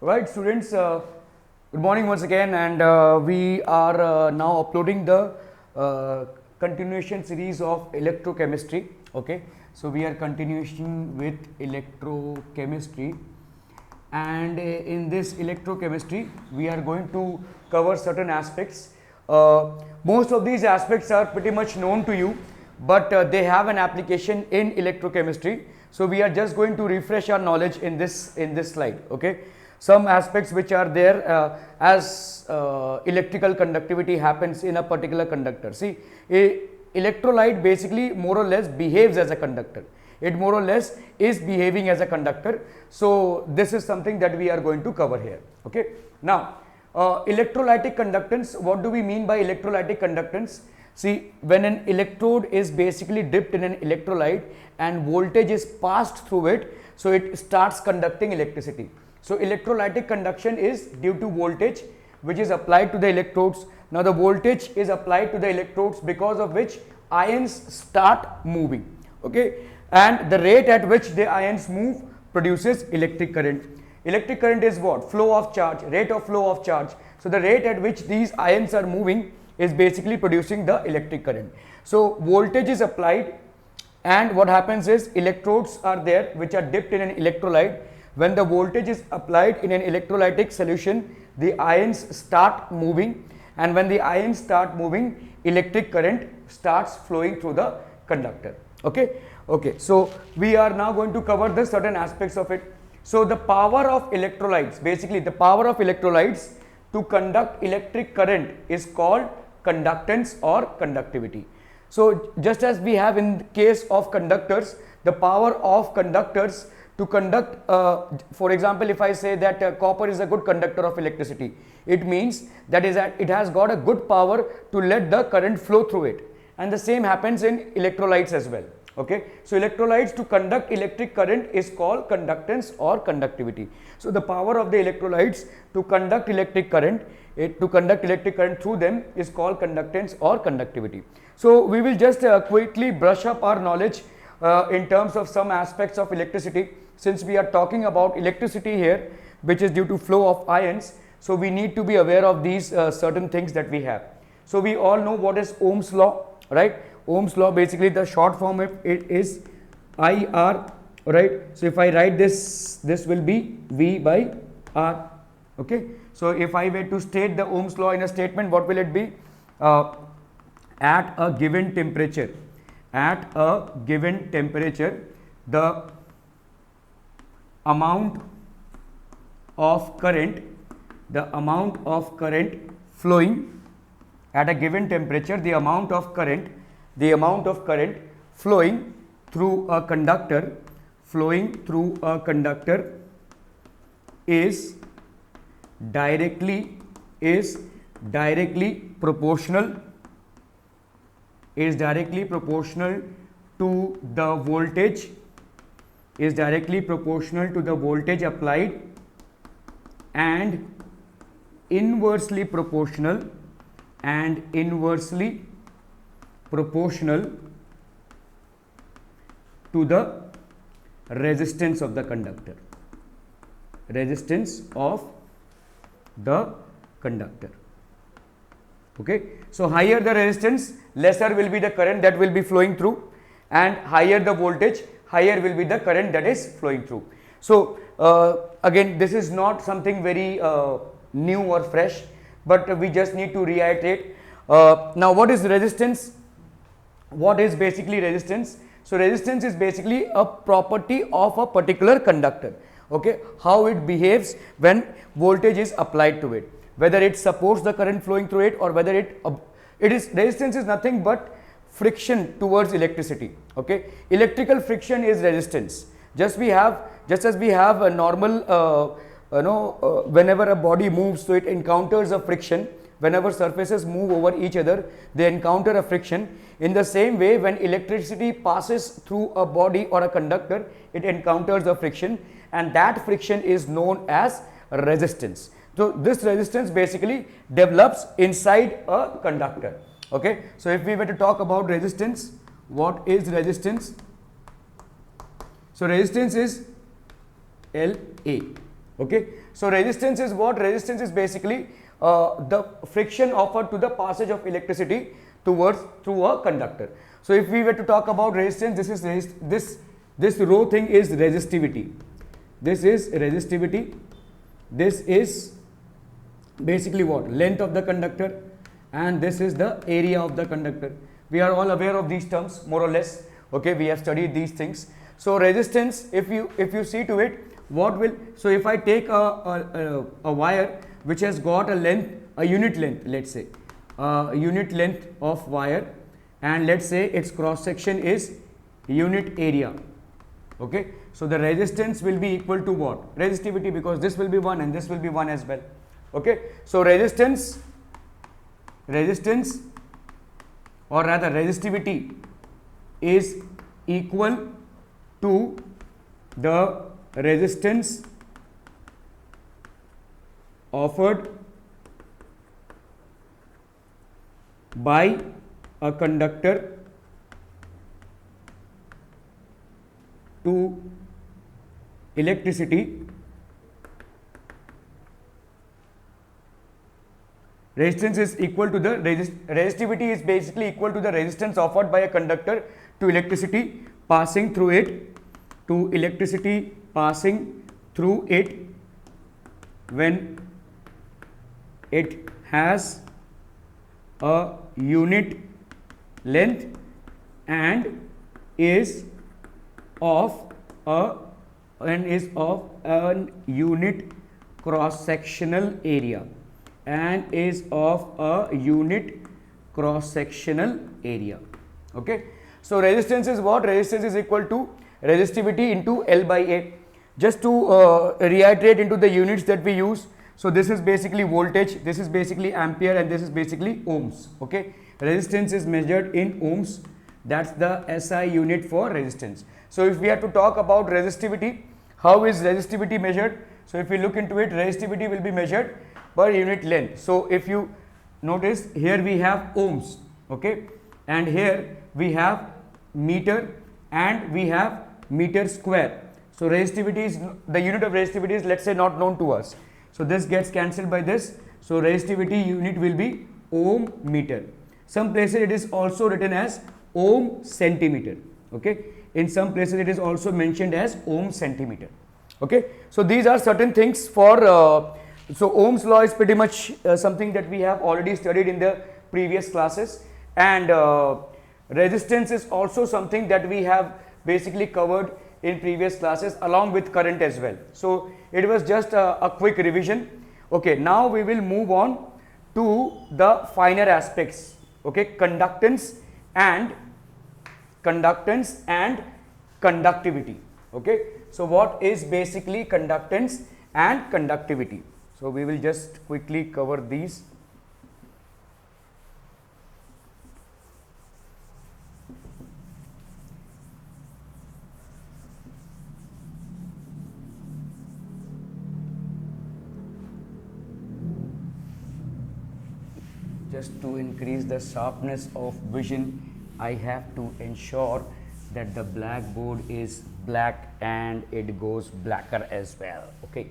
Right, students, good morning once again, and we are now uploading the continuation series of electrochemistry. Okay, so we are continuing with electrochemistry, and in this electrochemistry, we are going to cover certain aspects. Most of these aspects are pretty much known to you, but they have an application in electrochemistry. So we are just going to refresh our knowledge in this slide. Okay, some aspects which are there as electrical conductivity happens in a particular conductor. See, a electrolyte basically more or less behaves as a conductor. It more or less is behaving as a conductor. So this is something that we are going to cover here. Okay, now electrolytic conductance. What do we mean by electrolytic conductance? See, when an electrode is basically dipped in an electrolyte and voltage is passed through it, so it starts conducting electricity. So electrolytic conduction is due to voltage which is applied to the electrodes. Now the voltage is applied to the electrodes, because of which ions start moving. Okay, and the rate at which the ions move produces electric current. Electric current is what? Flow of charge, rate of flow of charge. So the rate at which these ions are moving is basically producing the electric current. So voltage is applied, and what happens is electrodes are there which are dipped in an electrolyte. When the voltage is applied in an electrolytic solution, the ions start moving, and when the ions start moving, electric current starts flowing through the conductor. Okay, so we are now going to cover the certain aspects of it. So the power of electrolytes, basically the power of electrolytes to conduct electric current is called conductance or conductivity. So just as we have in the case of conductors, the power of conductors to conduct, for example, if I say that copper is a good conductor of electricity, it means that it has got a good power to let the current flow through it, and the same happens in electrolytes as well. Okay, so electrolytes to conduct electric current is called conductance or conductivity. So the power of the electrolytes to conduct electric current, through them is called conductance or conductivity. So we will just quickly brush up our knowledge in terms of some aspects of electricity, since we are talking about electricity here, which is due to flow of ions. So we need to be aware of these certain things that we have. So we all know what is Ohm's law, right? Ohm's law, basically the short form of it is IR, right? So if I write this will be V by R. Okay, so if I were to state the Ohm's law in a statement, what will it be? At a given temperature, the amount of current flowing at a given temperature, the amount of current flowing through a conductor is directly proportional to the voltage applied, and inversely proportional to the resistance of the conductor. Okay, so higher the resistance, lesser will be the current that will be flowing through, and higher the voltage, higher will be the current that is flowing through. So again, this is not something very new or fresh, but we just need to reiterate. Now what is resistance? What is basically resistance? So resistance is basically a property of a particular conductor. Okay, how it behaves when voltage is applied to it, whether it supports the current flowing through it, or whether it is resistance is nothing but friction towards electricity. Okay, electrical friction is resistance. Just as we have a normal whenever a body moves, so it encounters a friction. Whenever surfaces move over each other, they encounter a friction. In the same way, when electricity passes through a body or a conductor, it encounters a friction, and that friction is known as resistance. So this resistance basically develops inside a conductor. Okay, so if we were to talk about resistance, what is resistance? So resistance is LA. Okay, so resistance is what? Resistance is basically the friction offered to the passage of electricity through a conductor. So if we were to talk about resistance, this is this row thing is resistivity. This is resistivity. This is basically what? Length of the conductor, and this is the area of the conductor. We are all aware of these terms more or less. Okay, we have studied these things. So resistance, if you see to it, what will, so if I take a wire which has got a length, a unit length, let's say unit length of wire, and let's say its cross section is unit area. Okay, so the resistance will be equal to what? Resistivity, because this will be 1 and this will be 1 as well. Okay, so resistance or rather resistivity is equal to the resistance offered by a conductor to electricity. Resistance is equal to the resistivity is basically equal to the resistance offered by a conductor to electricity passing through it, when it has a unit length and is of an unit cross sectional area. Okay, so resistance is what? Resistance is equal to resistivity into L by A. Just to reiterate into the units that we use, so this is basically voltage, this is basically ampere, and this is basically ohms. Okay, resistance is measured in ohms. That's the SI unit for resistance. So if we have to talk about resistivity, how is resistivity measured? So if we look into it, resistivity will be measured per unit length. So if you notice, here we have ohms, okay, and here we have meter and we have meter square. So resistivity is, the unit of resistivity is, let's say, not known to us. So this gets cancelled by this. So resistivity unit will be ohm meter. Some places it is also written as ohm centimeter. Okay, in some places it is also mentioned as ohm centimeter. Okay, so these are certain things for so Ohm's law is pretty much something that we have already studied in the previous classes, and resistance is also something that we have basically covered in previous classes along with current as well. So it was just a quick revision. Okay, now we will move on to the finer aspects. Okay, conductance and conductivity. Okay, so what is basically conductance and conductivity? So we will just quickly cover these. Just to increase the sharpness of vision, I have to ensure that the blackboard is black and it goes blacker as well. Okay.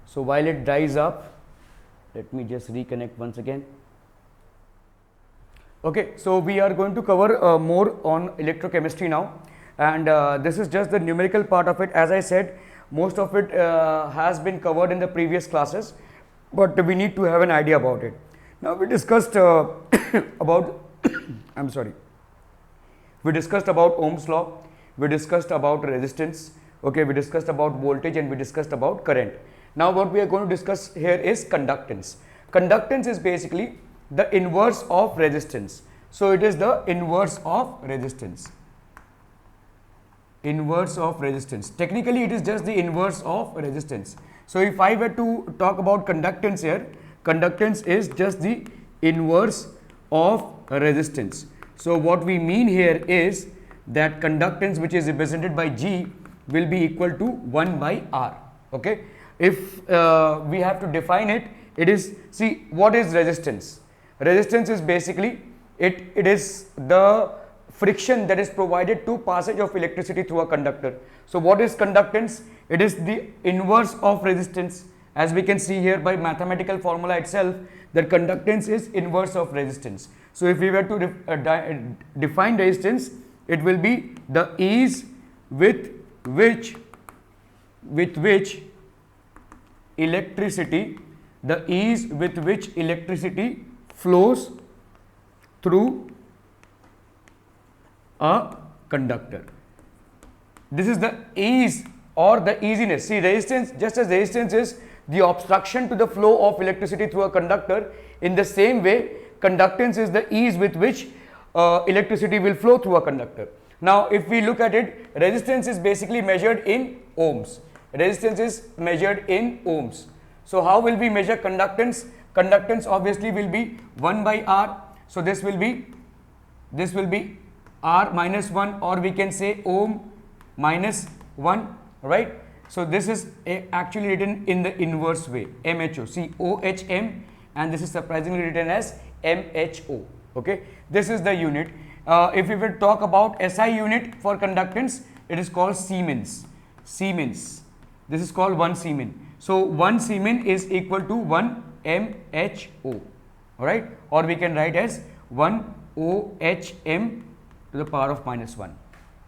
So while it dries up, let me just reconnect once again. Okay, so we are going to cover more on electrochemistry now, and this is just the numerical part of it. As I said, most of it has been covered in the previous classes, but we need to have an idea about it. Now we discussed about I'm sorry, we discussed about Ohm's law, we discussed about resistance, okay, we discussed about voltage, and we discussed about current. Now what we are going to discuss here is conductance. Conductance is basically the inverse of resistance. So it is the inverse of resistance. Inverse of resistance. Technically it is just the inverse of resistance. So if I were to talk about conductance here, conductance is just the inverse of resistance. So what we mean here is that conductance, which is represented by G, will be equal to 1 by R. Okay. if we have to define it, it is, see, what is resistance? Resistance is basically, it is the friction that is provided to passage of electricity through a conductor. So what is conductance? It is the inverse of resistance. As we can see here by mathematical formula itself, that conductance is inverse of resistance. So if we were to define resistance, it will be the ease with which electricity flows through a conductor. This is the ease or the easiness. See, resistance, just as resistance is the obstruction to the flow of electricity through a conductor, in the same way conductance is the ease with which electricity will flow through a conductor. Now if we look at it, resistance is basically measured in ohms. Resistance is measured in ohms. So how will we measure conductance? Conductance obviously will be 1 by R. So this will be R minus 1, or we can say ohm minus 1, right? So this is actually written in the inverse way, MHO. See, OHM, and this is surprisingly written as MHO. Okay, this is the unit. If we will talk about SI unit for conductance, it is called Siemens. Siemens. This is called 1 Siemens. So 1 Siemens is equal to 1 MHO. All right, or we can write as 1 OHM to the power of minus 1.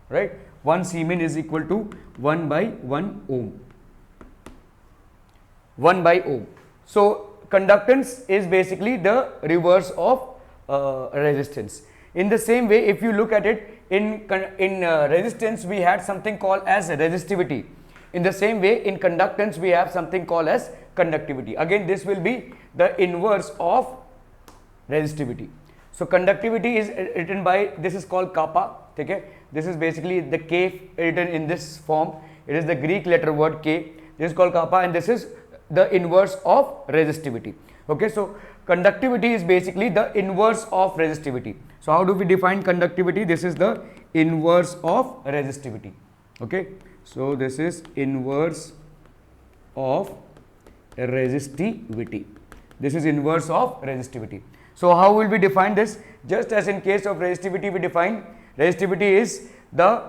Right. 1 Siemens is equal to 1 by 1 ohm. 1 by ohm. So conductance is basically the reverse of resistance. In the same way, if you look at it, in resistance we had something called as resistivity. In the same way, in conductance we have something called as conductivity. Again, this will be the inverse of resistivity. So conductivity is written by, this is called kappa. Okay, this is basically the K written in this form. It is the Greek letter word K. This is called kappa, and this is the inverse of resistivity. Okay, so conductivity is basically the inverse of resistivity. So how do we define conductivity? This is the inverse of resistivity. Okay, so this is inverse of resistivity. This is inverse of resistivity. So how will we define this? Just as in case of resistivity, we define resistivity is the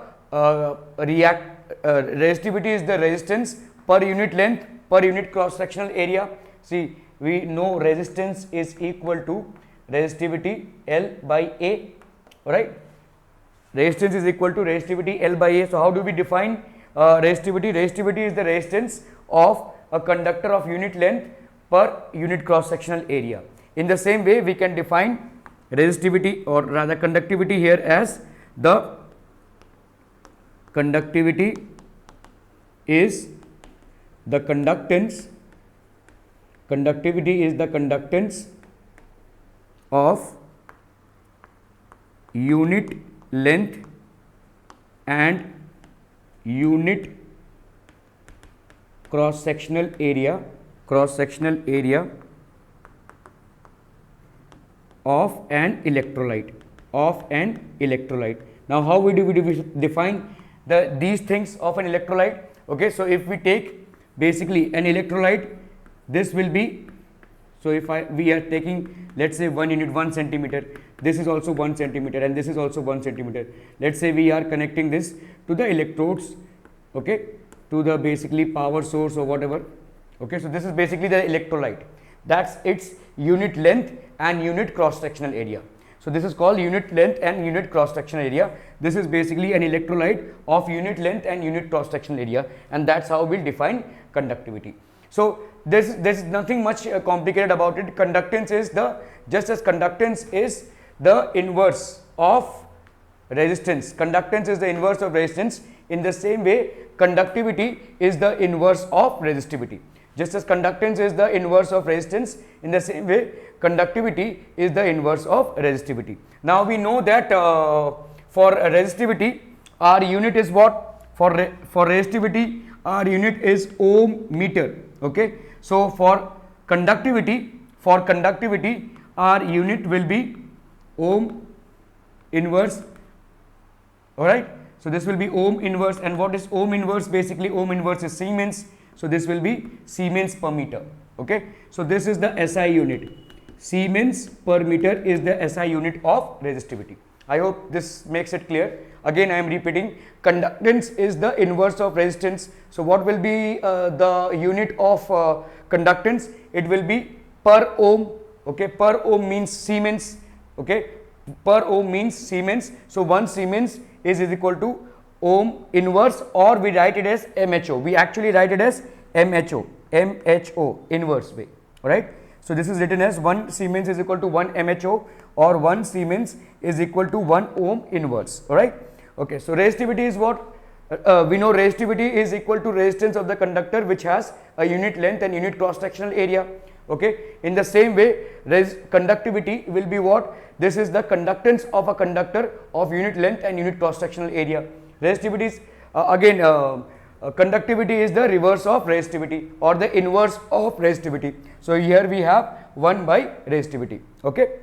resistivity is the resistance per unit length per unit cross sectional area. See, we know resistance is equal to resistivity L by A, right? Resistance is equal to resistivity L by A. So how do we define resistivity? Resistivity is the resistance of a conductor of unit length per unit cross sectional area. In the same way, we can define resistivity, or rather conductivity, here as the conductivity is the conductance. Conductivity is the conductance of unit length and unit cross sectional area of an electrolyte. Now how do we define these things of an electrolyte? Okay, so if we take basically an electrolyte, this will be, so if we are taking, let's say 1 unit 1 centimeter, this is also 1 centimeter, and this is also 1 centimeter. Let's say we are connecting this to the electrodes, okay, to the basically power source or whatever. Okay, so this is basically the electrolyte. That's its unit length and unit cross sectional area. So this is called unit length and unit cross sectional area. This is basically an electrolyte of unit length and unit cross sectional area, and that's how we'll define conductivity. So there's nothing much complicated about it. Conductance is just as conductance is the inverse of resistance. Conductance is the inverse of resistance. In the same way, conductivity is the inverse of resistivity. Just as conductance is the inverse of resistance, in the same way conductivity is the inverse of resistivity. Now we know that for resistivity, our unit is what? For resistivity, our unit is ohm meter. Okay, so for conductivity, our unit will be ohm inverse. All right, so this will be ohm inverse. And what is ohm inverse? Basically ohm inverse is Siemens. So this will be Siemens per meter. Okay, so this is the SI unit. Siemens per meter is the SI unit of resistivity. I hope this makes it clear. Again, I am repeating, conductance is the inverse of resistance. So what will be the unit of conductance? It will be per ohm. Okay, per ohm means Siemens. Okay, per ohm means Siemens. So 1 Siemens is equal to ohm inverse, or we write it as MHO. We actually write it as MHO inverse way. All right. So this is written as 1 Siemens is equal to 1 MHO, or 1 Siemens is equal to 1 ohm inverse. All right. Okay. So resistivity is what? We know resistivity is equal to resistance of the conductor, which has a unit length and unit cross sectional area. Okay. In the same way, conductivity will be what? This is the conductance of a conductor of unit length and unit cross sectional area. Resistivity is conductivity is the reverse of resistivity, or the inverse of resistivity. So here we have 1 by resistivity. Okay.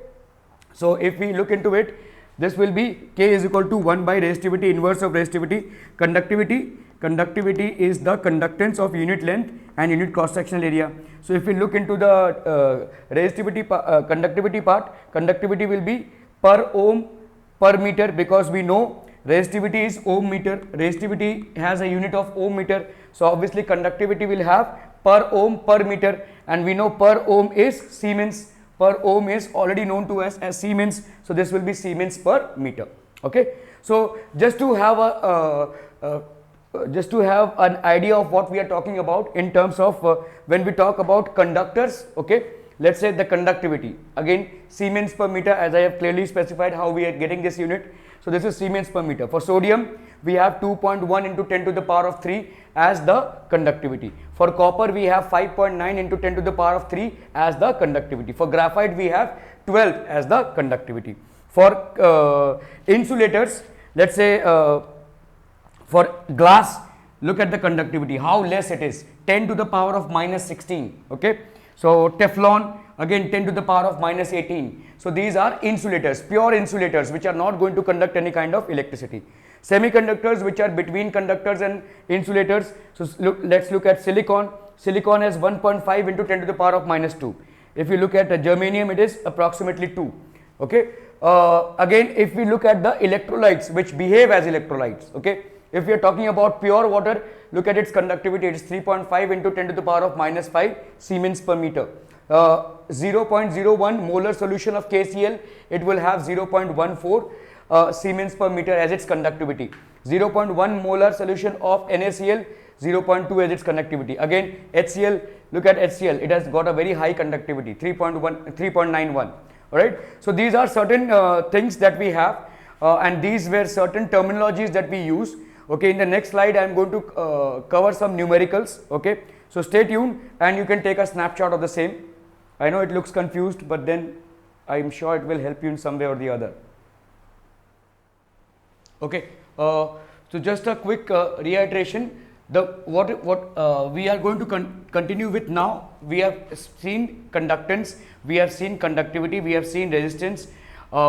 So if we look into it, this will be K is equal to 1 by resistivity, inverse of resistivity. Conductivity is the conductance of unit length and unit cross sectional area. So if we look into the conductivity part, conductivity will be per ohm per meter, because we know resistivity is ohm meter. Resistivity has a unit of ohm meter. So obviously conductivity will have per ohm per meter, and we know per ohm is Siemens. Per ohm is already known to us as Siemens. So this will be Siemens per meter. Okay. So just to have an idea of what we are talking about in terms of when we talk about conductors. Okay. Let's say the conductivity, again Siemens per meter, as I have clearly specified how we are getting this unit. So this is Siemens per meter. For sodium, we have 2.1 into 10 to the power of 3 as the conductivity. For copper, we have 5.9 into 10 to the power of 3 as the conductivity. For graphite, we have 12 as the conductivity. For insulators, let's say for glass, look at the conductivity, how less it is, 10 to the power of minus 16. Okay. So Teflon, again 10 to the power of minus 18. So these are insulators, pure insulators, which are not going to conduct any kind of electricity. Semiconductors, which are between conductors and insulators. So let's look at silicon. Silicon has 1.5 into 10 to the power of minus 2. If you look at germanium, it is approximately 2. Okay. Again, if we look at the electrolytes, which behave as electrolytes. Okay. If we are talking about pure water, look at its conductivity. It is 3.5 into 10 to the power of minus 5 Siemens per meter. 0.01 molar solution of KCl, it will have 0.14 Siemens per meter as its conductivity. 0.1 molar solution of NaCl, 0.2 as its conductivity. Again HCl, look at HCl, it has got a very high conductivity, 3.91. Alright. So these are certain things that we have, and these were certain terminologies that we use. Okay, in the next slide I am going to cover some numericals. Okay, so stay tuned and you can take a snapshot of the same. I know it looks confused, but then I am sure it will help you in some way or the other. Okay, so just a quick reiteration. What we are going to continue with now. We have seen conductance, we have seen conductivity, we have seen resistance,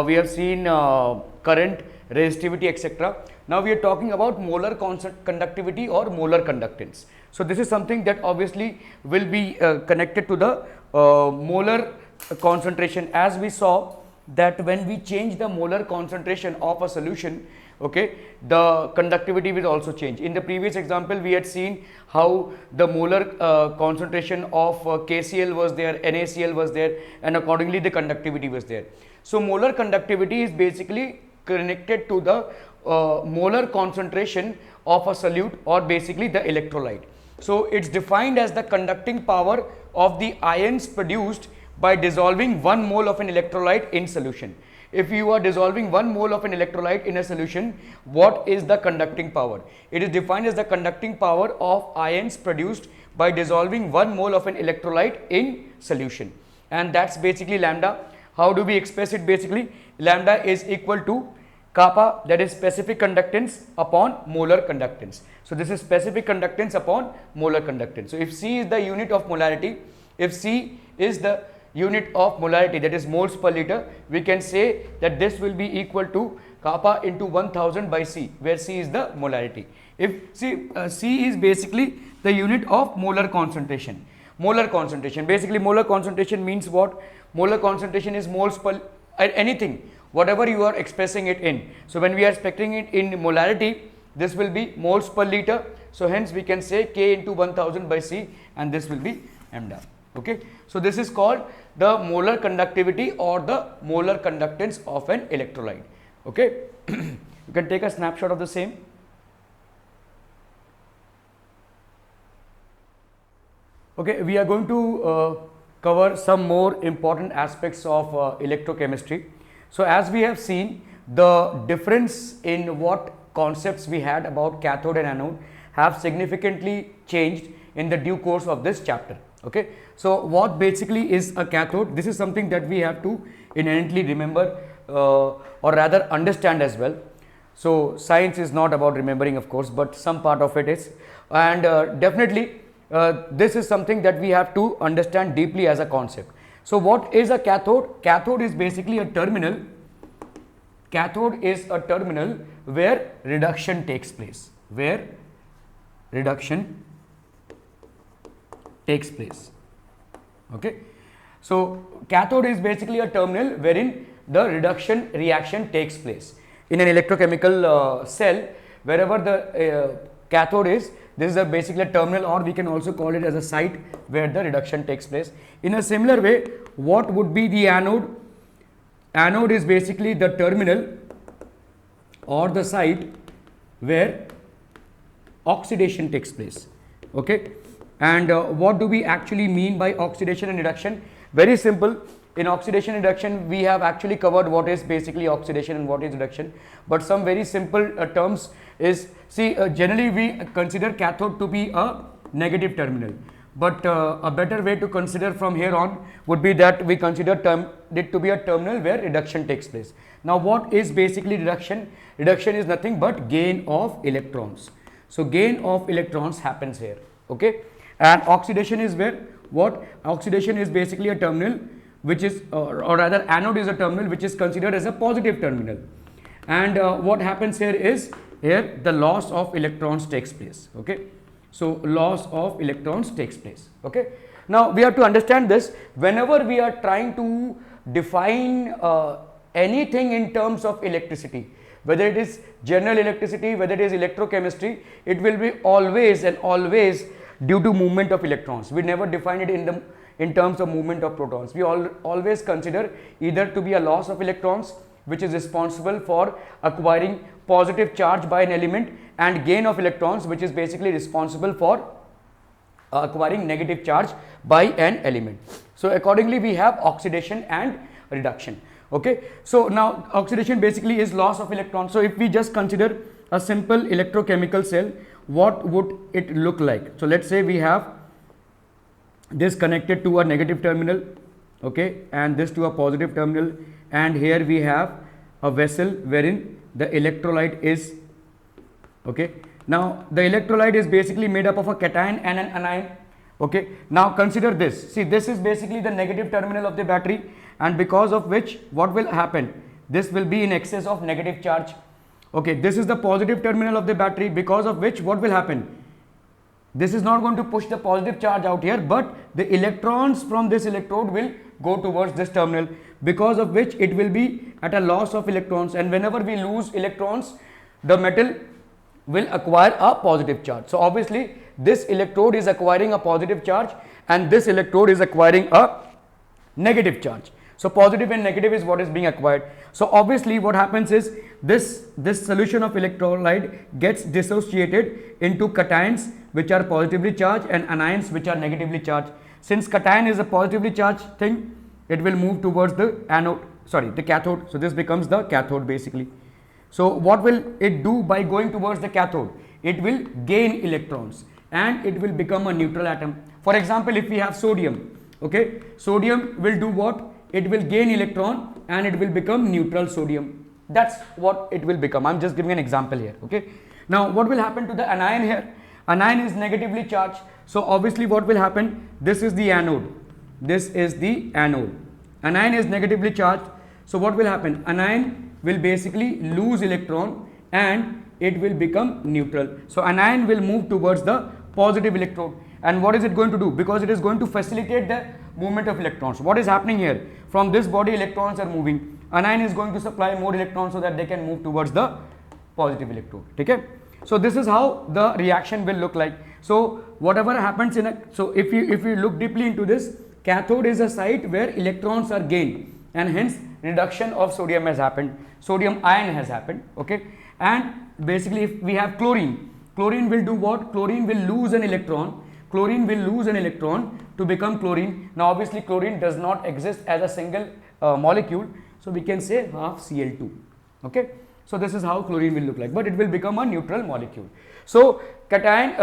we have seen current, resistivity, etc. Now we are talking about molar conductivity or molar conductance. So this is something that obviously will be connected to the molar concentration, as we saw that when we change the molar concentration of a solution, okay, the conductivity will also change. In the previous example, we had seen how the molar concentration of KCl was there, NaCl was there, and accordingly the conductivity was there. So molar conductivity is basically connected to the molar concentration of a solute, or basically the electrolyte. So it's defined as the conducting power of the ions produced by dissolving 1 mole of an electrolyte in solution. If you are dissolving 1 mole of an electrolyte in a solution, what is the conducting power? It is defined as the conducting power of ions produced by dissolving 1 mole of an electrolyte in solution, and that's basically lambda. How do we express it? Basically, lambda is equal to kappa, that is specific conductance upon molar conductance. So this is specific conductance upon molar conductance. So if C is the unit of molarity, if C is the unit of molarity, that is moles per liter, we can say that this will be equal to kappa into 1000 by C, where C is the molarity. If C is basically the unit of molar concentration. Molar concentration, basically molar concentration means what? Molar concentration is moles per anything, whatever you are expressing it in. So when we are expressing it in molarity, this will be moles per liter. So hence we can say K into 1000 by C, and this will be m dot. Okay, so this is called the molar conductivity or the molar conductance of an electrolyte. Okay, you can take a snapshot of the same. Okay, we are going to cover some more important aspects of electrochemistry. So as we have seen, the difference in what concepts we had about cathode and anode have significantly changed in the due course of this chapter. Okay, so what basically is a cathode? This is something that we have to inherently remember or rather understand as well. So science is not about remembering, of course, but some part of it is, and definitely this is something that we have to understand deeply as a concept. So what is a cathode? Cathode is basically a terminal. Cathode is a terminal where reduction takes place. Where reduction takes place. Okay. So cathode is basically a terminal wherein the reduction reaction takes place. In an electrochemical cell, wherever the cathode is, this is basically a terminal, or we can also call it as a site where the reduction takes place. In a similar way, what would be the anode? Anode is basically the terminal or the site where oxidation takes place. Okay, and what do we actually mean by oxidation and reduction? Very simple. In oxidation and reduction, we have actually covered what is basically oxidation and what is reduction, but some very simple terms is, generally we consider cathode to be a negative terminal, but a better way to consider from here on would be that we consider it to be a terminal where reduction takes place. Now what is basically reduction? Reduction is nothing but gain of electrons. So gain of electrons happens here. Okay, and oxidation is where what? Oxidation is basically a terminal which is or rather anode is a terminal which is considered as a positive terminal, and what happens here is, here the loss of electrons takes place. Okay, so loss of electrons takes place. Okay, now we have to understand this whenever we are trying to define anything in terms of electricity, whether it is general electricity, whether it is electrochemistry, it will be always and always due to movement of electrons. We never define it in terms of movement of protons. We always consider either to be a loss of electrons, which is responsible for acquiring positive charge by an element, and gain of electrons, which is basically responsible for acquiring negative charge by an element. So accordingly we have oxidation and reduction. Okay, so now oxidation basically is loss of electrons. So if we just consider a simple electrochemical cell, what would it look like? So let's say we have this connected to a negative terminal, okay, and this to a positive terminal, and here we have a vessel wherein the electrolyte is. Okay, now the electrolyte is basically made up of a cation and an anion. Okay, now consider this. See, this is basically the negative terminal of the battery, and because of which what will happen? This will be in excess of negative charge. Okay, this is the positive terminal of the battery, because of which what will happen? This is not going to push the positive charge out here, but the electrons from this electrode will go towards this terminal, because of which it will be at a loss of electrons, and whenever we lose electrons, the metal will acquire a positive charge. So obviously this electrode is acquiring a positive charge and this electrode is acquiring a negative charge. So positive and negative is what is being acquired. So obviously what happens is this solution of electrolyte gets dissociated into cations which are positively charged and anions which are negatively charged. Since cation is a positively charged thing, it will move towards the cathode. So this becomes the cathode basically. So what will it do by going towards the cathode? It will gain electrons and it will become a neutral atom. For example, if we have sodium, okay, sodium will do what? It will gain electron and it will become neutral sodium. That's what it will become. I'm just giving an example here. Okay. Now what will happen to the anion here? Anion is negatively charged. So obviously what will happen? This is the anode. This is the anode. Anion is negatively charged. So what will happen? Anion will basically lose electron and it will become neutral. So anion will move towards the positive electrode. And what is it going to do? Because it is going to facilitate the movement of electrons. What is happening here? From this body, electrons are moving. Anion is going to supply more electrons so that they can move towards the positive electrode. Okay? So this is how the reaction will look like. So whatever happens in a, so if you look deeply into this, cathode is a site where electrons are gained and hence reduction of sodium has happened. Sodium ion has happened. Okay? And basically if we have chlorine, chlorine will do what? Chlorine will lose an electron. Chlorine will lose an electron to become chlorine. Now obviously chlorine does not exist as a single molecule, so we can say half Cl2. Okay, so this is how chlorine will look like, but it will become a neutral molecule. So cation,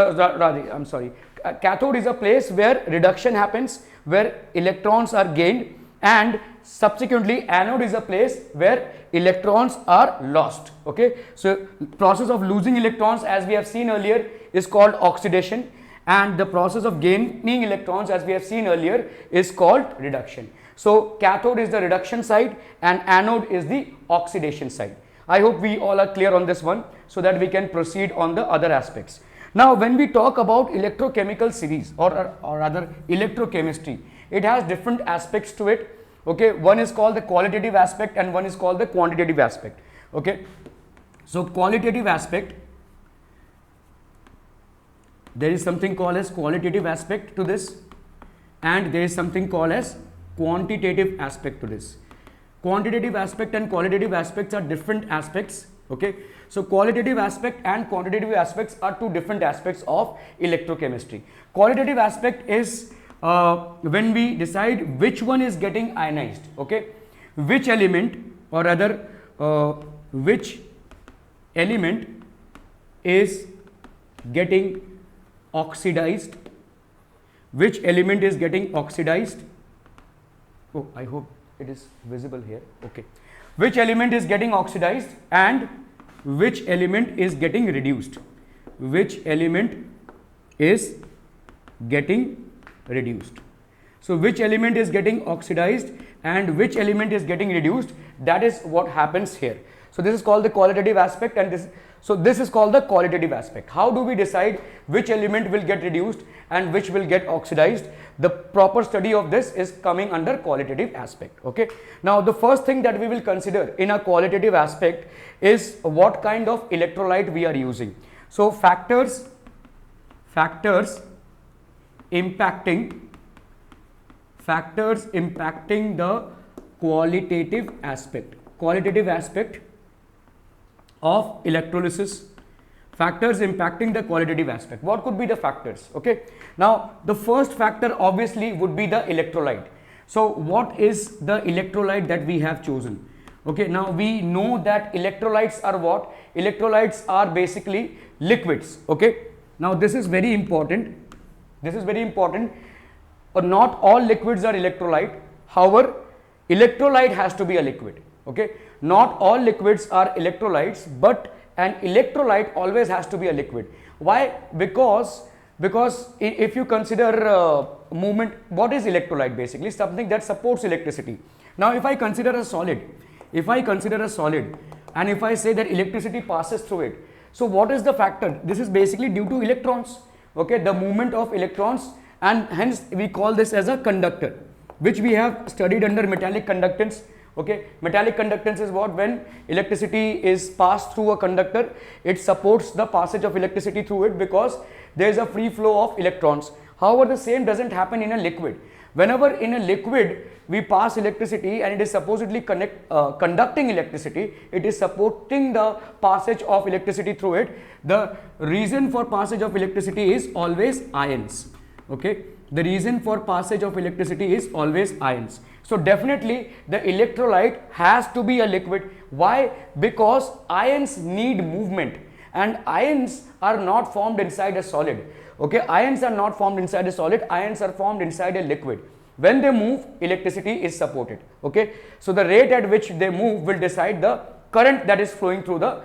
cathode is a place where reduction happens, where electrons are gained, and subsequently anode is a place where electrons are lost. Okay, so process of losing electrons, as we have seen earlier, is called oxidation, and the process of gaining electrons, as we have seen earlier, is called reduction. So cathode is the reduction side and anode is the oxidation side. I hope we all are clear on this one so that we can proceed on the other aspects. Now when we talk about electrochemical series or rather electrochemistry, it has different aspects to it. Okay, one is called the qualitative aspect and one is called the quantitative aspect. Okay, so qualitative aspect, there is something called as qualitative aspect to this and there is something called as quantitative aspect to this. Quantitative aspect and qualitative aspects are different aspects. Okay, so qualitative aspect and quantitative aspects are two different aspects of electrochemistry. Qualitative aspect is when we decide which one is getting ionized. Okay, which element or rather which element is getting oxidized, which element is getting oxidized. Oh, I hope it is visible here. Okay, which element is getting oxidized and which element is getting reduced, which element is getting reduced. So which element is getting oxidized and which element is getting reduced, that is what happens here. So this is called the qualitative aspect and this is called the qualitative aspect. How do we decide which element will get reduced and which will get oxidized? The proper study of this is coming under qualitative aspect. Okay, now the first thing that we will consider in a qualitative aspect is what kind of electrolyte we are using. So factors impacting the qualitative aspect of electrolysis. Factors impacting the qualitative aspect. What could be the factors? Okay, now the first factor obviously would be the electrolyte. So what is the electrolyte that we have chosen? Okay, now we know that electrolytes are what? Electrolytes are basically liquids. Okay, now this is very important. Not all liquids are electrolyte. However, electrolyte has to be a liquid. Okay, not all liquids are electrolytes, but an electrolyte always has to be a liquid. Why? Because if you consider movement, what is electrolyte? Basically something that supports electricity. Now if I consider a solid and if I say that electricity passes through it, so what is the factor? This is basically due to electrons. Okay, the movement of electrons, and hence we call this as a conductor, which we have studied under metallic conductance. Okay, metallic conductance is what? When electricity is passed through a conductor, it supports the passage of electricity through it because there is a free flow of electrons. However, the same doesn't happen in a liquid. Whenever in a liquid we pass electricity and it is supposedly conducting electricity, it is supporting the passage of electricity through it. The reason for passage of electricity is always ions. Okay, the reason for passage of electricity is always ions. So definitely the electrolyte has to be a liquid. Why? Because ions need movement and ions are not formed inside a solid. Okay, ions are not formed inside a solid, ions are formed inside a liquid. When they move, electricity is supported. Okay, so the rate at which they move will decide the current that is flowing through the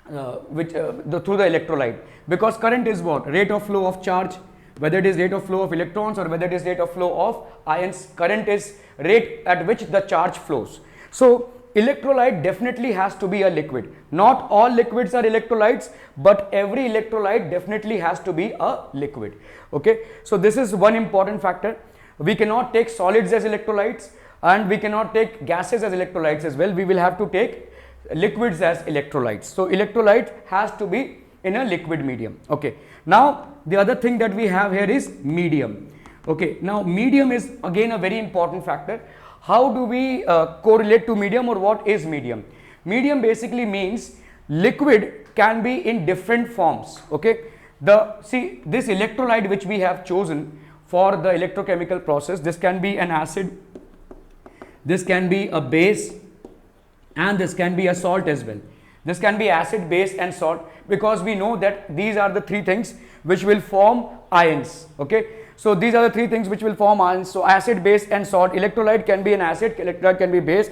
through the electrolyte, because current is what? Rate of flow of charge. Whether it is rate of flow of electrons or whether it is rate of flow of ions, current is rate at which the charge flows. So electrolyte definitely has to be a liquid. Not all liquids are electrolytes, but every electrolyte definitely has to be a liquid. Okay, so this is one important factor. We cannot take solids as electrolytes and we cannot take gases as electrolytes as well. We will have to take liquids as electrolytes. So electrolyte has to be in a liquid medium. Okay, now the other thing that we have here is medium. Okay, now medium is again a very important factor. How do we correlate to medium, or what is medium? Medium basically means liquid can be in different forms. Okay, see this electrolyte which we have chosen for the electrochemical process, this can be an acid, this can be a base, and this can be a salt as well. This can be acid, base and salt, because we know that these are the three things which will form ions. Okay, so these are the three things which will form ions. So acid, base and salt. Electrolyte can be an acid, electrolyte can be base,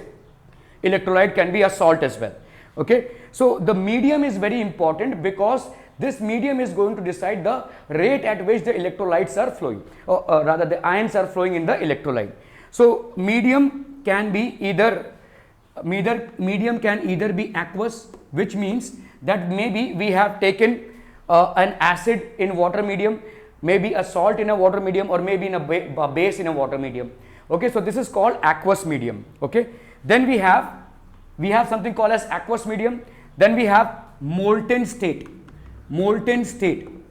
electrolyte can be a salt as well. Okay, so the medium is very important because this medium is going to decide the rate at which the electrolytes are flowing, or rather the ions are flowing in the electrolyte. So medium can be either medium can either be aqueous, which means that maybe we have taken an acid in water medium, maybe a salt in a water medium, or maybe in a base in a water medium. Okay, so this is called aqueous medium. Okay, then we have something called as aqueous medium. Then we have molten state,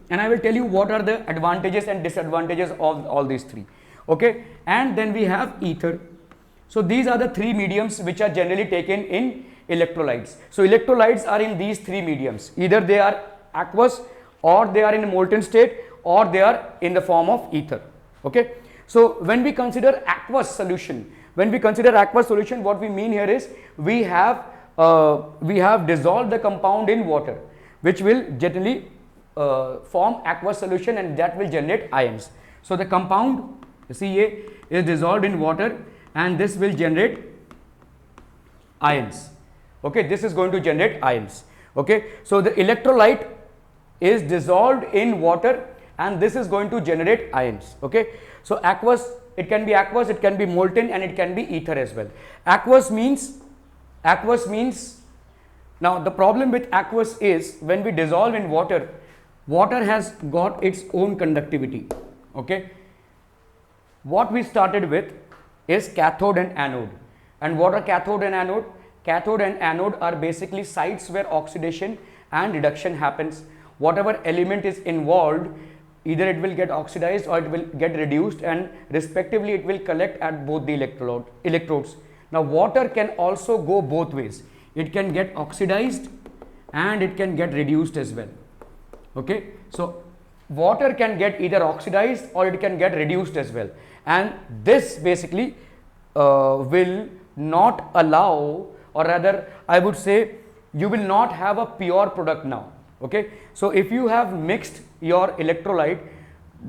and I will tell you what are the advantages and disadvantages of all these three. Okay, and then we have ether. So these are the three mediums which are generally taken in electrolytes. So electrolytes are in these three mediums. Either they are aqueous, or they are in a molten state, or they are in the form of ether. Okay, so when we consider aqueous solution, what we mean here is we have dissolved the compound in water, which will generally form aqueous solution, and that will generate ions. So the compound Ca is dissolved in water, and this will generate ions. Okay, this is going to generate ions. Okay, so the electrolyte is dissolved in water, and this is going to generate ions. Okay, so aqueous, it can be aqueous, it can be molten, and it can be ether as well. Aqueous means now the problem with aqueous is when we dissolve in water, water has got its own conductivity. Okay, what we started with is cathode and anode. And what are cathode and anode? Cathode and anode are basically sites where oxidation and reduction happens. Whatever element is involved, either it will get oxidized or it will get reduced, and respectively it will collect at both the electrodes. Now water can also go both ways. It can get oxidized and it can get reduced as well. Okay, so water can get either oxidized or it can get reduced as well, and this basically will not allow, or rather I would say you will not have a pure product now. Okay, so if you have mixed your electrolyte,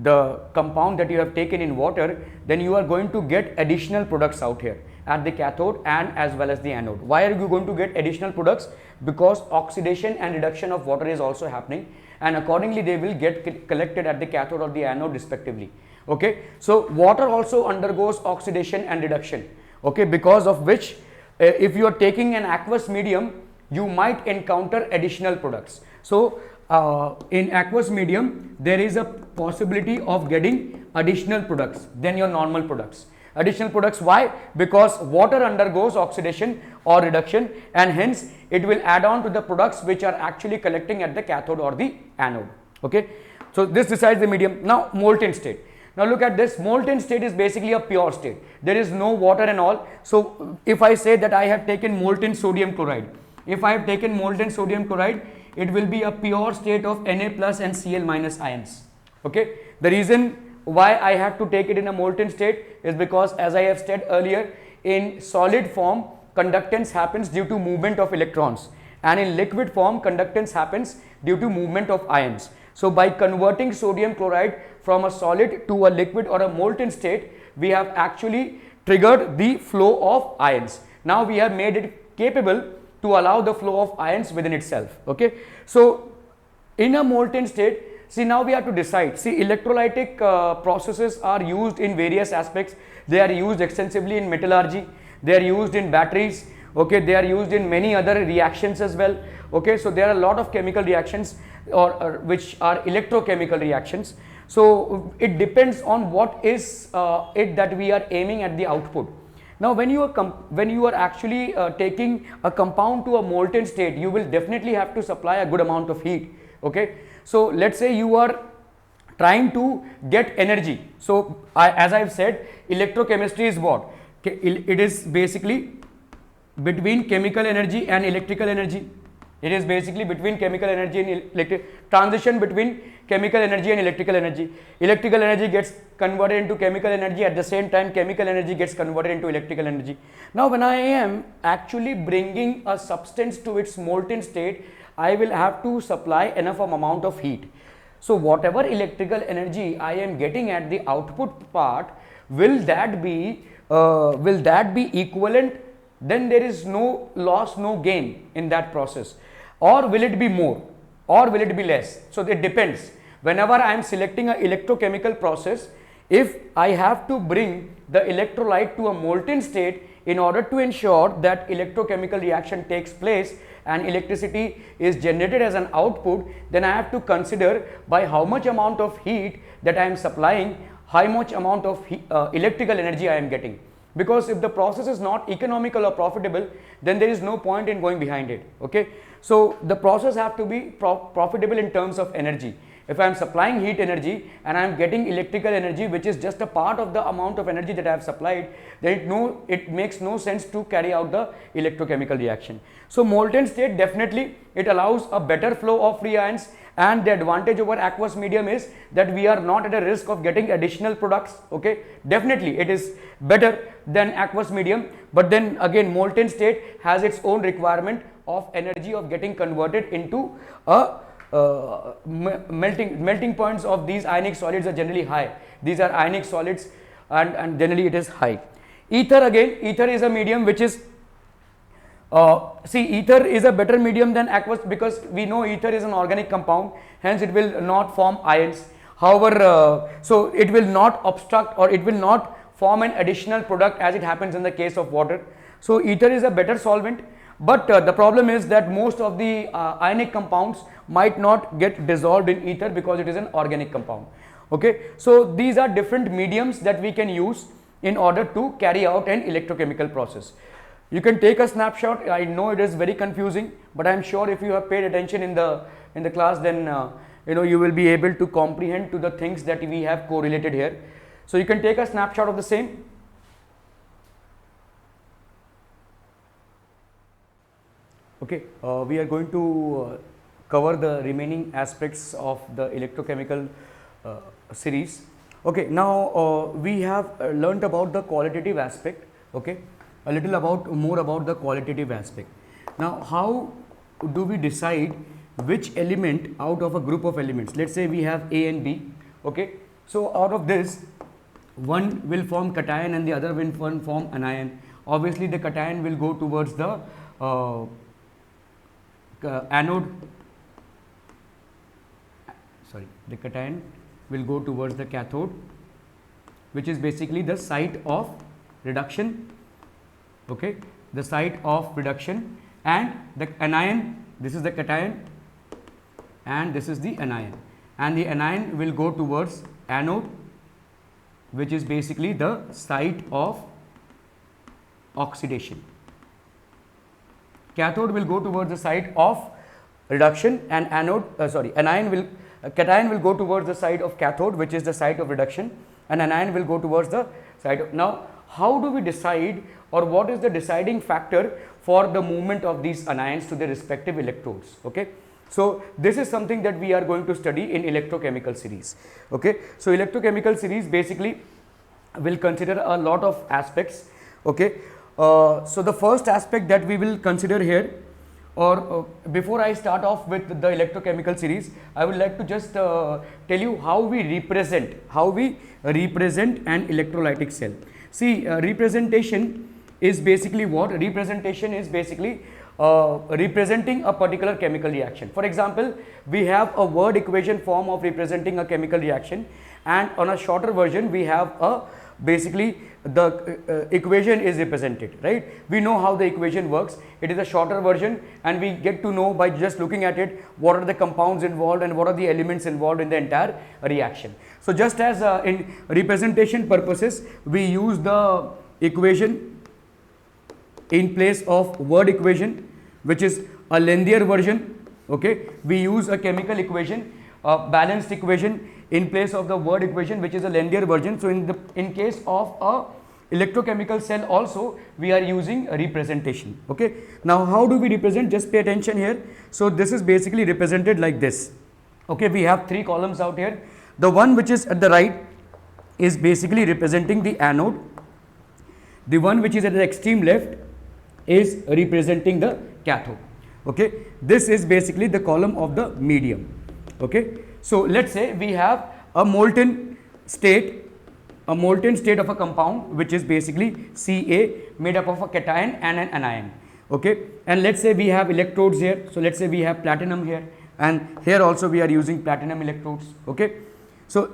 the compound that you have taken in water, then you are going to get additional products out here at the cathode and as well as the anode. Why are you going to get additional products? Because oxidation and reduction of water is also happening, and accordingly they will get collected at the cathode or the anode respectively. Okay, so water also undergoes oxidation and reduction. Okay, because of which if you are taking an aqueous medium, you might encounter additional products. So in aqueous medium there is a possibility of getting additional products than your normal products. Additional products, why? Because water undergoes oxidation or reduction, and hence it will add on to the products which are actually collecting at the cathode or the anode. Okay, so this decides the medium. Now molten state. Now look at this. Molten state is basically a pure state. There is no water and all. So if I say that I have taken molten sodium chloride, if I have taken molten sodium chloride, it will be a pure state of Na plus and Cl minus ions. Okay, the reason why I have to take it in a molten state is because, as I have said earlier, in solid form conductance happens due to movement of electrons, and in liquid form conductance happens due to movement of ions. So by converting sodium chloride from a solid to a liquid or a molten state, we have actually triggered the flow of ions. Now we have made it capable to allow the flow of ions within itself. Okay, so in a molten state, see, now we have to decide. See, electrolytic processes are used in various aspects. They are used extensively in metallurgy, they are used in batteries. Okay, they are used in many other reactions as well. Okay, so there are a lot of chemical reactions or which are electrochemical reactions. So it depends on what is it that we are aiming at the output. Now when you are actually taking a compound to a molten state, you will definitely have to supply a good amount of heat. Okay, so let's say you are trying to get energy. So as I've said, electrochemistry is what? It is basically between chemical energy and electrical energy. It is basically between chemical energy and electric transition between chemical energy and electrical energy. Electrical energy gets converted into chemical energy, at the same time chemical energy gets converted into electrical energy. Now when I am actually bringing a substance to its molten state, I will have to supply enough amount of heat. So whatever electrical energy I am getting at the output part, will that be equivalent? Then there is no loss, no gain in that process. Or will it be more, or will it be less? So it depends. Whenever I am selecting an electrochemical process, if I have to bring the electrolyte to a molten state in order to ensure that electrochemical reaction takes place and electricity is generated as an output, then I have to consider by how much amount of heat that I am supplying, how much amount of electrical energy I am getting. Because if the process is not economical or profitable, then there is no point in going behind it. Okay, so the process have to be profitable in terms of energy. If I am supplying heat energy and I am getting electrical energy, which is just a part of the amount of energy that I have supplied, then it makes no sense to carry out the electrochemical reaction. So molten state, definitely it allows a better flow of free ions, and the advantage over aqueous medium is that we are not at a risk of getting additional products. Okay, definitely it is better than aqueous medium, but then again molten state has its own requirement of energy of getting converted into a melting points of these ionic solids are generally high. These are ionic solids, and generally it is high. Ether, again, ether is a medium which is ether is a better medium than aqueous, because we know ether is an organic compound, hence it will not form ions. However, so it will not obstruct or it will not form an additional product as it happens in the case of water. So ether is a better solvent, but the problem is that most of the ionic compounds might not get dissolved in ether because it is an organic compound. Okay, so these are different mediums that we can use in order to carry out an electrochemical process. You can take a snapshot. I know it is very confusing, but I am sure if you have paid attention in the class, then you will be able to comprehend to the things that we have correlated here. So you can take a snapshot of the same. Okay, we are going to cover the remaining aspects of the electrochemical series. Okay, now we have learnt about the qualitative aspect. Okay, a little more about the qualitative aspect. Now, how do we decide which element out of a group of elements? Let's say we have A and B. Okay, so out of this, one will form cation and the other will form anion. Obviously, the cation will go towards the anode. Sorry, the cation will go towards the cathode, which is basically the site of reduction. Okay, the site of reduction, and the anion, this is the cation and this is the anion, and the anion will go towards anode, which is basically the site of oxidation. Cathode will go towards the site of reduction, and cation will go towards the site of cathode, which is the site of reduction, and anion will go towards the site of. Now, how do we decide, or what is the deciding factor for the movement of these anions to their respective electrodes? Okay, so this is something that we are going to study in electrochemical series. Okay, so electrochemical series basically will consider a lot of aspects. Okay, so the first aspect that we will consider here, or before I start off with the electrochemical series, I would like to just tell you how we represent an electrolytic cell. See, representation is basically what? Representation is basically representing a particular chemical reaction. For example, we have a word equation form of representing a chemical reaction, and on a shorter version we have a basically the equation is represented, right? We know how the equation works. It is a shorter version, and we get to know by just looking at it what are the compounds involved and what are the elements involved in the entire reaction. So just as in representation purposes, we use the equation in place of word equation, which is a lengthier version. Okay, we use a chemical equation, a balanced equation in place of the word equation, which is a lengthier version. So in case of a electrochemical cell also, we are using a representation. Okay, now how do we represent? Just pay attention here. So this is basically represented like this. Okay, we have three columns out here. The one which is at the right is basically representing the anode. The one which is at the extreme left is representing the cathode. Okay, this is basically the column of the medium. Okay, so let's say we have a molten state of a compound, which is basically Ca, made up of a cation and an anion. Okay, and let's say we have electrodes here. So let's say we have platinum here, and here also we are using platinum electrodes. Okay, so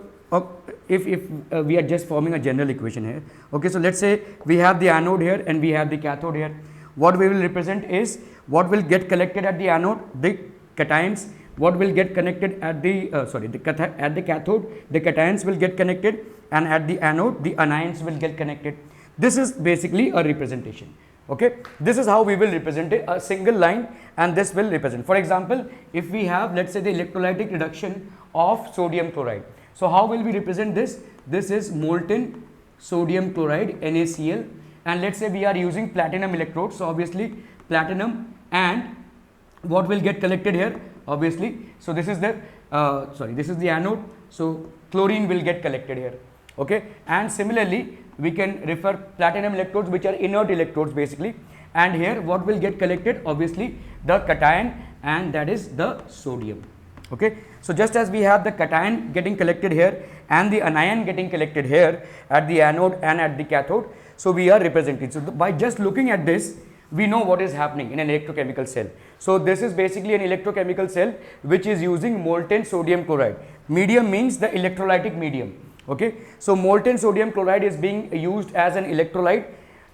if we are just forming a general equation here. Okay, so let's say we have the anode here and we have the cathode here. What we will represent is what will get collected at the anode, the cations. What will get connected at the at the cathode, the cations will get connected, and at the anode the anions will get connected. This is basically a representation. Okay, this is how we will represent it, a single line, and this will represent. For example, if we have, let's say, the electrolytic reduction of sodium chloride. So how will we represent this? This is molten sodium chloride, NaCl, and let's say we are using platinum electrodes. So obviously platinum, and what will get collected here? Obviously, so this is the this is the anode, so chlorine will get collected here. Okay, and similarly we can refer platinum electrodes, which are inert electrodes basically, and here what will get collected? Obviously the cation, and that is the sodium. Okay, so just as we have the cation getting collected here and the anion getting collected here at the anode and at the cathode, so we are representing. So by just looking at this, we know what is happening in an electrochemical cell. So this is basically an electrochemical cell which is using molten sodium chloride. Medium means the electrolytic medium. Okay, so molten sodium chloride is being used as an electrolyte,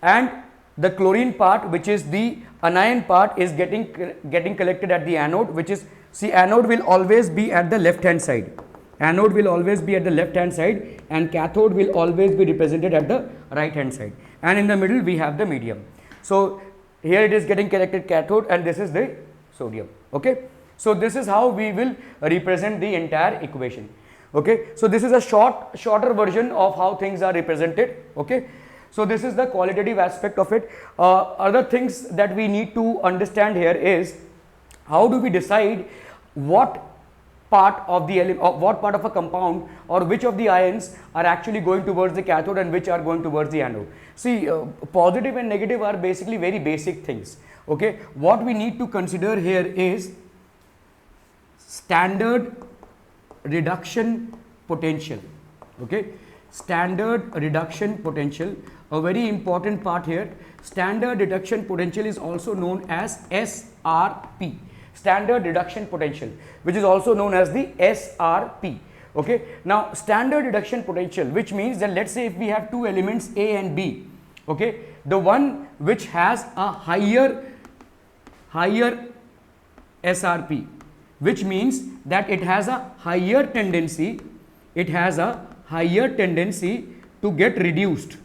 and the chlorine part, which is the anion part, is getting collected at the anode, which is, see, anode will always be at the left hand side. Anode will always be at the left hand side, and cathode will always be represented at the right hand side, and in the middle we have the medium. So here it is getting collected cathode, and this is the sodium. Okay, so this is how we will represent the entire equation. Okay, so this is a shorter version of how things are represented. Okay, so this is the qualitative aspect of it. Other things that we need to understand here is how do we decide what part of a compound or which of the ions are actually going towards the cathode and which are going towards the anode. See, positive and negative are basically very basic things. Okay, what we need to consider here is standard reduction potential. Okay, standard reduction potential, a very important part here. Standard reduction potential is also known as SRP, standard reduction potential, which is also known as the SRP. Okay, now standard reduction potential, which means that let's say if we have two elements A and B, okay, the one which has a higher SRP, which means that it has a higher tendency to get reduced.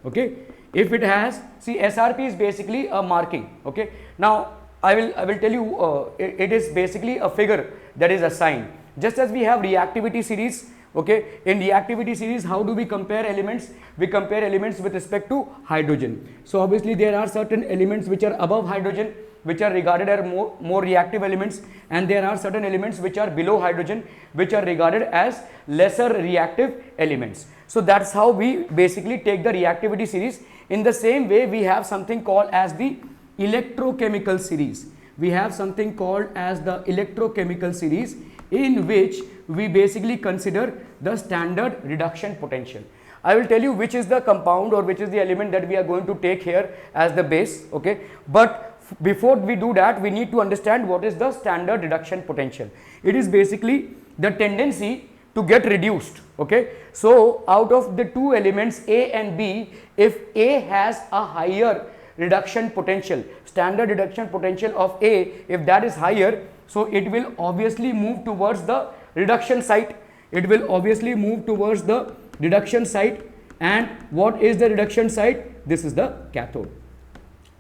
Okay, if it has, see, SRP is basically a marking. Okay, now I will tell you, it is basically a figure that is assigned. Just as we have reactivity series. Okay, in reactivity series, how do we compare elements? We compare elements with respect to hydrogen. So obviously there are certain elements which are above hydrogen, which are regarded as more reactive elements, and there are certain elements which are below hydrogen, which are regarded as lesser reactive elements. So that's how we basically take the reactivity series. In the same way, we have something called as the electrochemical series. We have something called as the electrochemical series, in which we basically consider the standard reduction potential. I will tell you which is the compound or which is the element that we are going to take here as the base. Okay, but before we do that, we need to understand what is the standard reduction potential. It is basically the tendency to get reduced. Okay, so out of the two elements A and B, if A has a higher reduction potential, standard reduction potential of A, if that is higher, so it will obviously move towards the reduction site. It will obviously move towards the reduction site. And what is the reduction site? This is the cathode.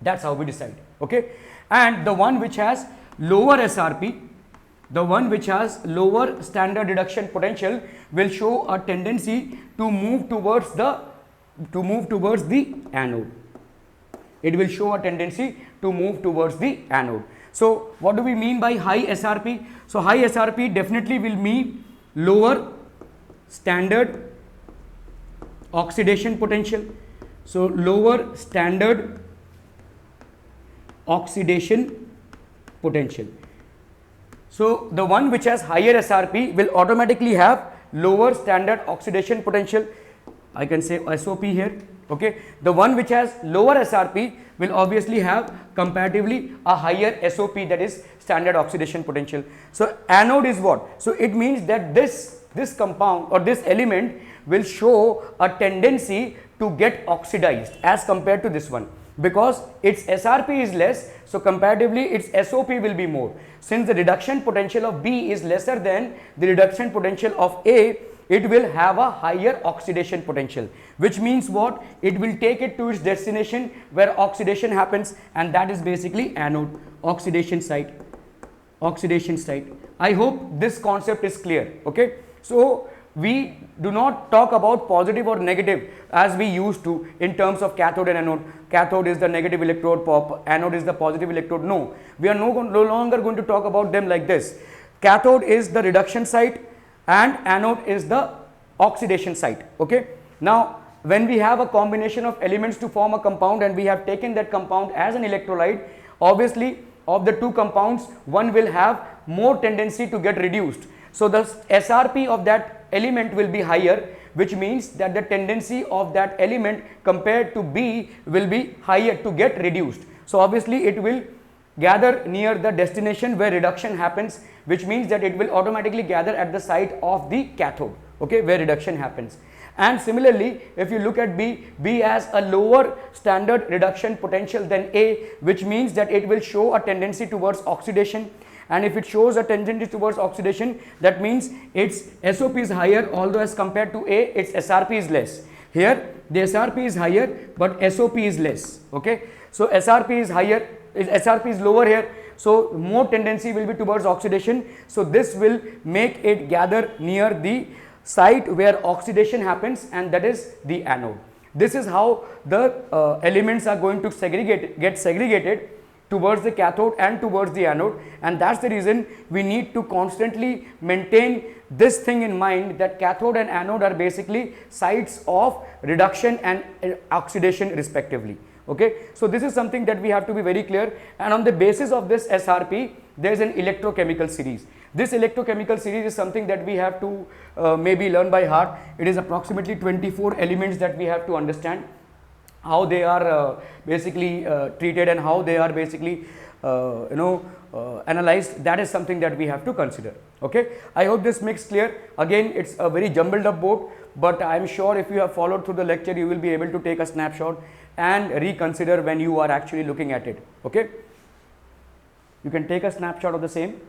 That's how we decide. Okay, and the one which has lower SRP, the one which has lower standard reduction potential, will show a tendency to move towards the anode. It will show a tendency to move towards the anode. So what do we mean by high SRP? So high SRP definitely will mean lower standard oxidation potential. So lower standard oxidation potential. So the one which has higher SRP will automatically have lower standard oxidation potential. I can say SOP here. Okay, the one which has lower SRP will obviously have comparatively a higher SOP, that is standard oxidation potential. So anode is what? So it means that this compound or this element will show a tendency to get oxidized as compared to this one, because its SRP is less, so comparatively its SOP will be more. Since the reduction potential of B is lesser than the reduction potential of A, it will have a higher oxidation potential, which means what? It will take it to its destination where oxidation happens, and that is basically anode, oxidation site. I hope this concept is clear. Okay, so we do not talk about positive or negative as we used to in terms of cathode and anode. Cathode is the negative electrode, anode is the positive electrode. No, we are no longer going to talk about them like this. Cathode is the reduction site and anode is the oxidation site. Okay, now when we have a combination of elements to form a compound and we have taken that compound as an electrolyte, obviously of the two compounds, one will have more tendency to get reduced. So the SRP of that element will be higher, which means that the tendency of that element compared to B will be higher to get reduced. So obviously it will gather near the destination where reduction happens, which means that it will automatically gather at the site of the cathode, okay, where reduction happens. And similarly, if you look at B has a lower standard reduction potential than A, which means that it will show a tendency towards oxidation. And if it shows a tendency towards oxidation, that means its SOP is higher, although as compared to A, its SRP is less. Here the SRP is higher but SOP is less. Okay, so SRP is higher, SRP is lower here, so more tendency will be towards oxidation. So this will make it gather near the site where oxidation happens, and that is the anode. This is how the elements are going to get segregated towards the cathode and towards the anode, and that's the reason we need to constantly maintain this thing in mind, that cathode and anode are basically sites of reduction and oxidation respectively. Okay, so this is something that we have to be very clear, and on the basis of this SRP there is an electrochemical series. This electrochemical series is something that we have to maybe learn by heart. It is approximately 24 elements that we have to understand how they are basically treated and how they are basically analyzed. That is something that we have to consider. Okay, I hope this makes clear. Again, it's a very jumbled up board, but I am sure if you have followed through the lecture, you will be able to take a snapshot and reconsider when you are actually looking at it. Okay, you can take a snapshot of the same.